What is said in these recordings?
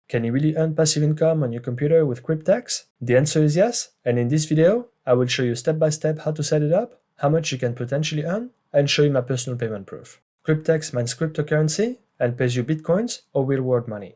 Can you really earn passive income on your computer with Cryptex? The answer is yes, and in this video, I will show you step by step how to set it up, how much you can potentially earn, and show you my personal payment proof. Cryptex mines cryptocurrency and pays you bitcoins or real-world money.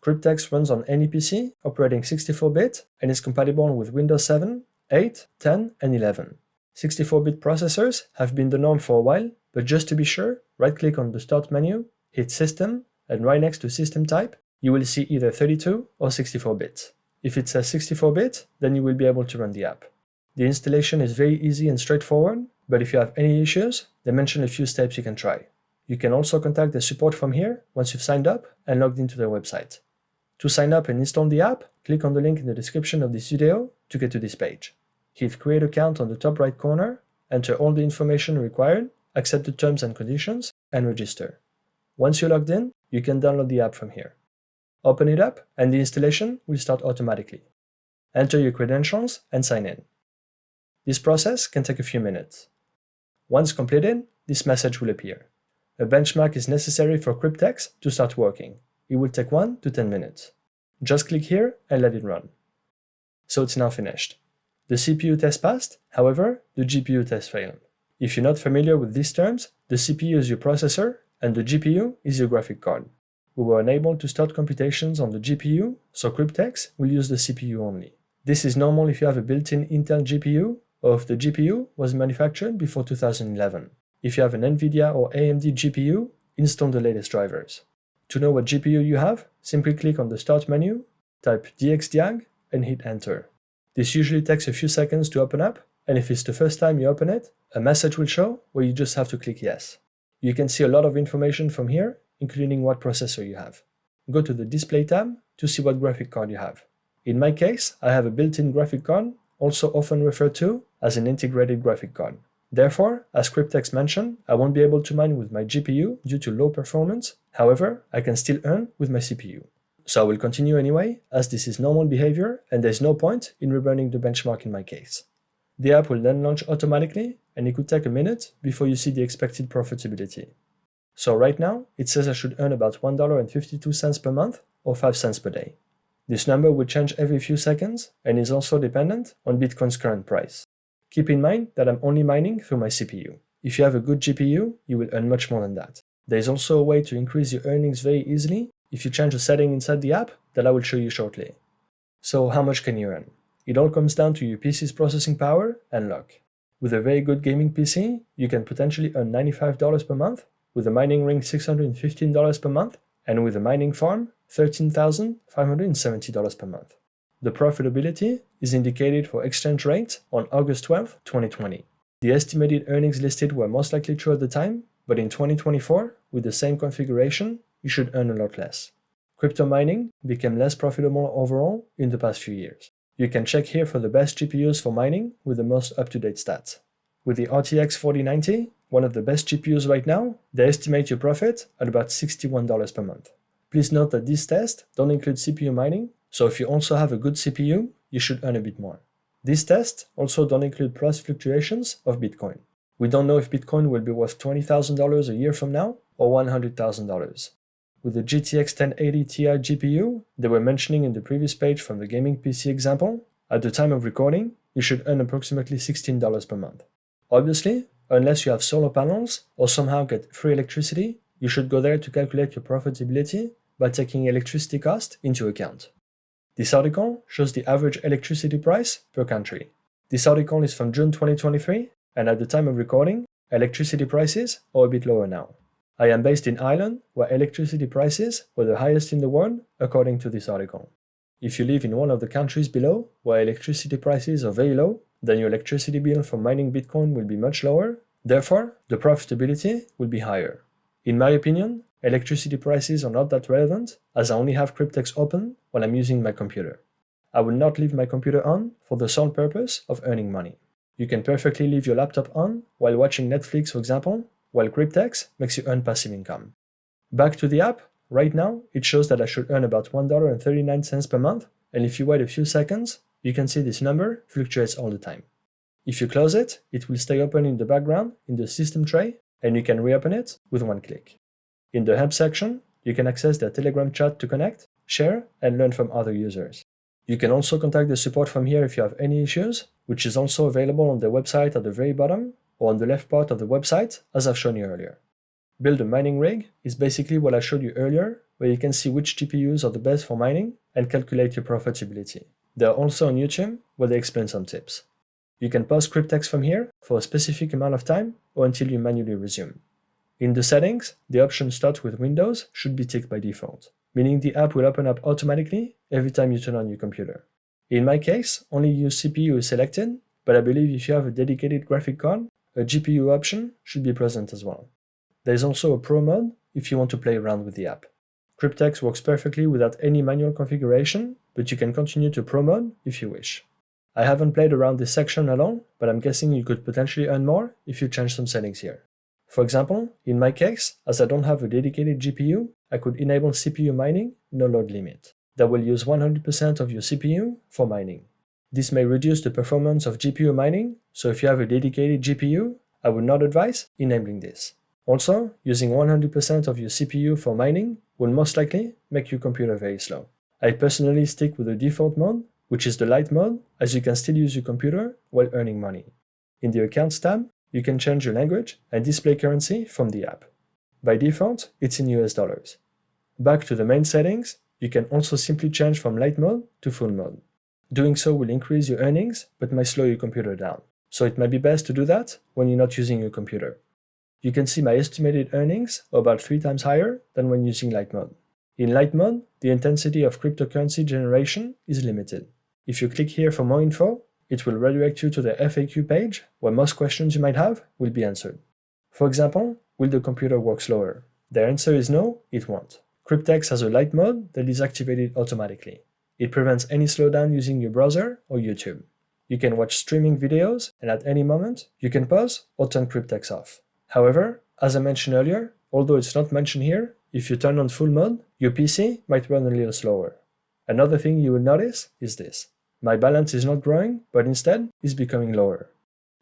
Cryptex runs on any PC, operating 64-bit, and is compatible with Windows 7, 8, 10, and 11. 64-bit processors have been the norm for a while, but just to be sure, right-click on the Start menu, hit System, and right next to System Type, you will see either 32 or 64-bit. If it says 64-bit, then you will be able to run the app. The installation is very easy and straightforward, but if you have any issues, they mention a few steps you can try. You can also contact the support from here once you've signed up and logged into their website. To sign up and install the app, click on the link in the description of this video to get to this page. Hit Create Account on the top right corner, enter all the information required, accept the terms and conditions, and register. Once you're logged in, you can download the app from here. Open it up, and the installation will start automatically. Enter your credentials and sign in. This process can take a few minutes. Once completed, this message will appear. A benchmark is necessary for Cryptex to start working. It will take 1 to 10 minutes. Just click here and let it run. So it's now finished. The CPU test passed, however, the GPU test failed. If you're not familiar with these terms, the CPU is your processor and the GPU is your graphic card. We were unable to start computations on the GPU, so Cryptex will use the CPU only. This is normal if you have a built-in Intel GPU or if the GPU was manufactured before 2011. If you have an NVIDIA or AMD GPU, install the latest drivers. To know what GPU you have, simply click on the Start menu, type DXDiag, and hit Enter. This usually takes a few seconds to open up, and if it's the first time you open it, a message will show where you just have to click Yes. You can see a lot of information from here, including what processor you have. Go to the Display tab to see what graphic card you have. In my case, I have a built-in graphic card, also often referred to as an integrated graphic card. Therefore, as Cryptex mentioned, I won't be able to mine with my GPU due to low performance. However, I can still earn with my CPU. So I will continue anyway, as this is normal behavior and there's no point in rerunning the benchmark in my case. The app will then launch automatically, and it could take a minute before you see the expected profitability. So right now, it says I should earn about $1.52 per month or 5 cents per day. This number will change every few seconds and is also dependent on Bitcoin's current price. Keep in mind that I'm only mining through my CPU. If you have a good GPU, you will earn much more than that. There is also a way to increase your earnings very easily if you change a setting inside the app that I will show you shortly. So how much can you earn? It all comes down to your PC's processing power and luck. With a very good gaming PC, you can potentially earn $95 per month, with a mining ring $615 per month, and with a mining farm $13,570 per month. The profitability is indicated for exchange rate on August 12, 2020. The estimated earnings listed were most likely true at the time, but in 2024, with the same configuration, you should earn a lot less. Crypto mining became less profitable overall in the past few years. You can check here for the best GPUs for mining with the most up-to-date stats. With the RTX 4090, one of the best GPUs right now, they estimate your profit at about $61 per month. Please note that these tests don't include CPU mining, so if you also have a good CPU, you should earn a bit more. These tests also don't include price fluctuations of Bitcoin. We don't know if Bitcoin will be worth $20,000 a year from now or $100,000. With the GTX 1080 Ti GPU they were mentioning in the previous page from the gaming PC example, at the time of recording, you should earn approximately $16 per month. Obviously, unless you have solar panels or somehow get free electricity, you should go there to calculate your profitability by taking electricity cost into account. This article shows the average electricity price per country. This article is from June 2023, and at the time of recording, electricity prices are a bit lower now. I am based in Ireland, where electricity prices were the highest in the world, according to this article. If you live in one of the countries below, where electricity prices are very low, then your electricity bill for mining Bitcoin will be much lower, therefore, the profitability will be higher. In my opinion, electricity prices are not that relevant, as I only have Cryptex open while I'm using my computer. I will not leave my computer on for the sole purpose of earning money. You can perfectly leave your laptop on while watching Netflix, for example, while Cryptex makes you earn passive income. Back to the app, right now it shows that I should earn about $1.39 per month, and if you wait a few seconds, you can see this number fluctuates all the time. If you close it, it will stay open in the background in the system tray, and you can reopen it with one click. In the help section, you can access their Telegram chat to connect, share, and learn from other users. You can also contact the support from here if you have any issues, which is also available on their website at the very bottom or on the left part of the website, as I've shown you earlier. Build a mining rig is basically what I showed you earlier, where you can see which GPUs are the best for mining and calculate your profitability. They are also on YouTube, where they explain some tips. You can pause Cryptex from here for a specific amount of time or until you manually resume. In the settings, the option Start with Windows should be ticked by default, meaning the app will open up automatically every time you turn on your computer. In my case, only your CPU is selected, but I believe if you have a dedicated graphic card, a GPU option should be present as well. There is also a Pro mode if you want to play around with the app. Cryptex works perfectly without any manual configuration, but you can continue to Pro mode if you wish. I haven't played around this section at all, but I'm guessing you could potentially earn more if you change some settings here. For example, in my case, as I don't have a dedicated GPU, I could enable CPU mining, no load limit. That will use 100% of your CPU for mining. This may reduce the performance of GPU mining, so if you have a dedicated GPU, I would not advise enabling this. Also, using 100% of your CPU for mining will most likely make your computer very slow. I personally stick with the default mode, which is the light mode, as you can still use your computer while earning money. In the Accounts tab, you can change your language and display currency from the app. By default, it's in US dollars. Back to the main settings, you can also simply change from light mode to full mode. Doing so will increase your earnings, but might slow your computer down. So it might be best to do that when you're not using your computer. You can see my estimated earnings are about 3 times higher than when using light mode. In light mode, the intensity of cryptocurrency generation is limited. If you click here for more info, it will redirect you to the FAQ page, where most questions you might have will be answered. For example, will the computer work slower? The answer is no, it won't. Cryptex has a light mode that is activated automatically. It prevents any slowdown using your browser or YouTube. You can watch streaming videos, and at any moment, you can pause or turn Cryptex off. However, as I mentioned earlier, although it's not mentioned here, if you turn on full mode, your PC might run a little slower. Another thing you will notice is this. My balance is not growing, but instead is becoming lower.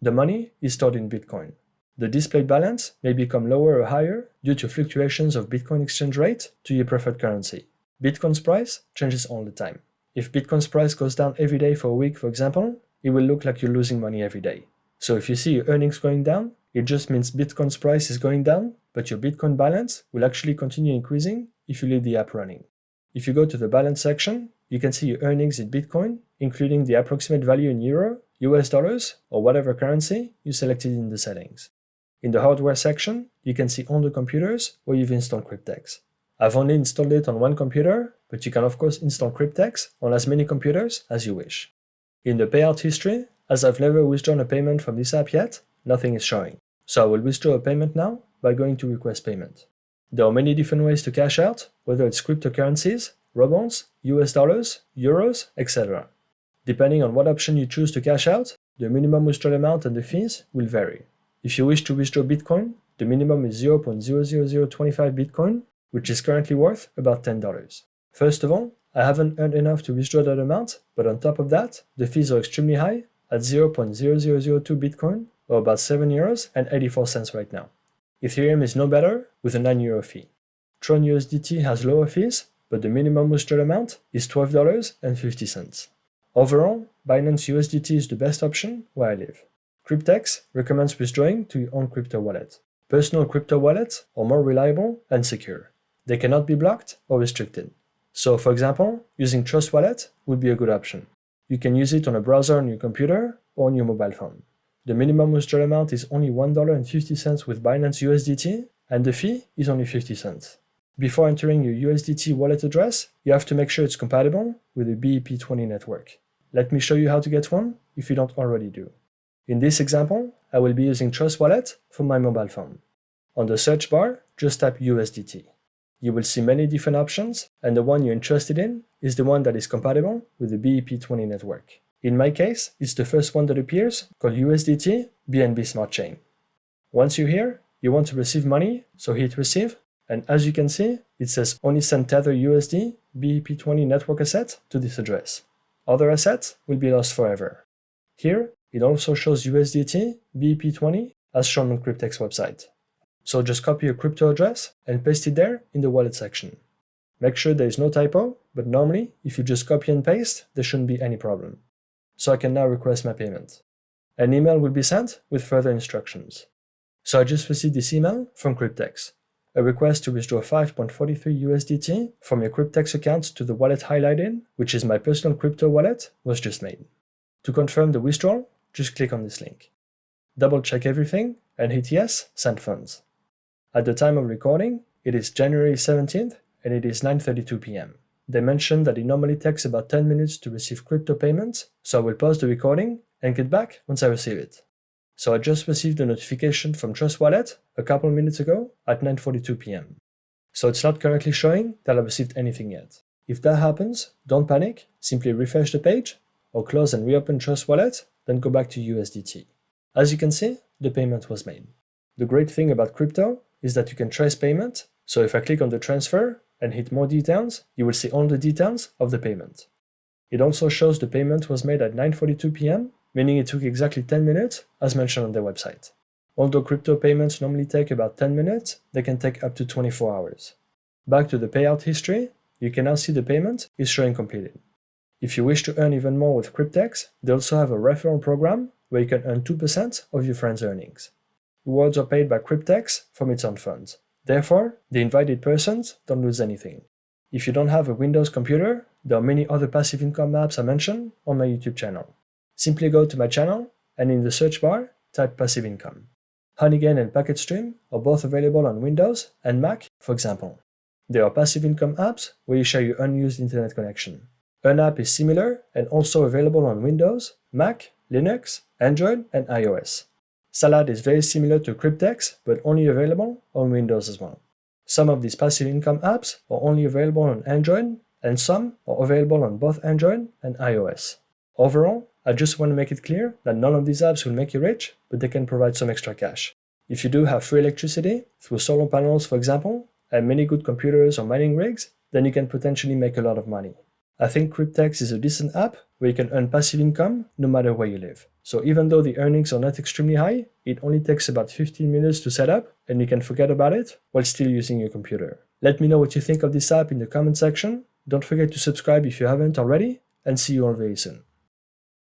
The money is stored in Bitcoin. The displayed balance may become lower or higher due to fluctuations of Bitcoin exchange rate to your preferred currency. Bitcoin's price changes all the time. If Bitcoin's price goes down every day for a week, for example, it will look like you're losing money every day. So if you see your earnings going down, it just means Bitcoin's price is going down, but your Bitcoin balance will actually continue increasing if you leave the app running. If you go to the balance section, you can see your earnings in Bitcoin, including the approximate value in euro, US dollars, or whatever currency you selected in the settings. In the hardware section, you can see all the computers where you've installed Cryptex. I've only installed it on one computer, but you can of course install Cryptex on as many computers as you wish. In the payout history, as I've never withdrawn a payment from this app yet, nothing is showing. So I will withdraw a payment now by going to request payment. There are many different ways to cash out, whether it's cryptocurrencies, Robonds, US dollars, euros, etc. Depending on what option you choose to cash out, the minimum withdrawal amount and the fees will vary. If you wish to withdraw Bitcoin, the minimum is 0.00025 Bitcoin, which is currently worth about $10. First of all, I haven't earned enough to withdraw that amount, but on top of that, the fees are extremely high at 0.0002 Bitcoin, or about €7.84 right now. Ethereum is no better, with a €9 fee. Tron USDT has lower fees, but the minimum withdrawal amount is $12.50. Overall, Binance USDT is the best option where I live. Cryptex recommends withdrawing to your own crypto wallet. Personal crypto wallets are more reliable and secure. They cannot be blocked or restricted. So, for example, using Trust Wallet would be a good option. You can use it on a browser on your computer or on your mobile phone. The minimum withdrawal amount is only $1.50 with Binance USDT, and the fee is only 50 cents. Before entering your USDT wallet address, you have to make sure it's compatible with the BEP20 network. Let me show you how to get one if you don't already do. In this example, I will be using Trust Wallet for my mobile phone. On the search bar, just type USDT. You will see many different options, and the one you're interested in is the one that is compatible with the BEP20 network. In my case, it's the first one that appears, called USDT BNB Smart Chain. Once you're here, you want to receive money, so hit Receive, and as you can see, it says only send Tether USD BEP20 network asset to this address. Other assets will be lost forever. Here, it also shows USDT BEP20 as shown on Cryptex website. So just copy your crypto address and paste it there in the wallet section. Make sure there is no typo, but normally, if you just copy and paste, there shouldn't be any problem. So I can now request my payment. An email will be sent with further instructions. So I just received this email from Cryptex. A request to withdraw 5.43 USDT from your Cryptex account to the wallet highlighted, which is my personal crypto wallet, was just made. To confirm the withdrawal, just click on this link. Double check everything and hit yes, send funds. At the time of recording, it is January 17th and it is 9:32 p.m. They mentioned that it normally takes about 10 minutes to receive crypto payments, so I will pause the recording and get back once I receive it. So I just received a notification from Trust Wallet a couple minutes ago at 9:42 p.m. So it's not currently showing that I received anything yet. If that happens, don't panic, simply refresh the page or close and reopen Trust Wallet, then go back to USDT. As you can see, the payment was made. The great thing about crypto is that you can trace payment, so if I click on the transfer and hit more details, you will see all the details of the payment. It also shows the payment was made at 9:42 p.m., meaning it took exactly 10 minutes as mentioned on their website. Although crypto payments normally take about 10 minutes, they can take up to 24 hours. Back to the payout history, you can now see the payment is showing completed. If you wish to earn even more with Cryptex, they also have a referral program where you can earn 2% of your friends' earnings. Rewards are paid by Cryptex from its own funds. Therefore, the invited persons don't lose anything. If you don't have a Windows computer, there are many other passive income apps I mentioned on my YouTube channel. Simply go to my channel and in the search bar, type passive income. Honeygain and PacketStream are both available on Windows and Mac, for example. There are passive income apps where you share your unused internet connection. Earnapp is similar and also available on Windows, Mac, Linux, Android, and iOS. Salad is very similar to Cryptex, but only available on Windows as well. Some of these passive income apps are only available on Android, and some are available on both Android and iOS. Overall, I just want to make it clear that none of these apps will make you rich, but they can provide some extra cash. If you do have free electricity, through solar panels for example, and many good computers or mining rigs, then you can potentially make a lot of money. I think Cryptex is a decent app where you can earn passive income no matter where you live. So even though the earnings are not extremely high, it only takes about 15 minutes to set up and you can forget about it while still using your computer. Let me know what you think of this app in the comment section. Don't forget to subscribe if you haven't already, and see you all very soon.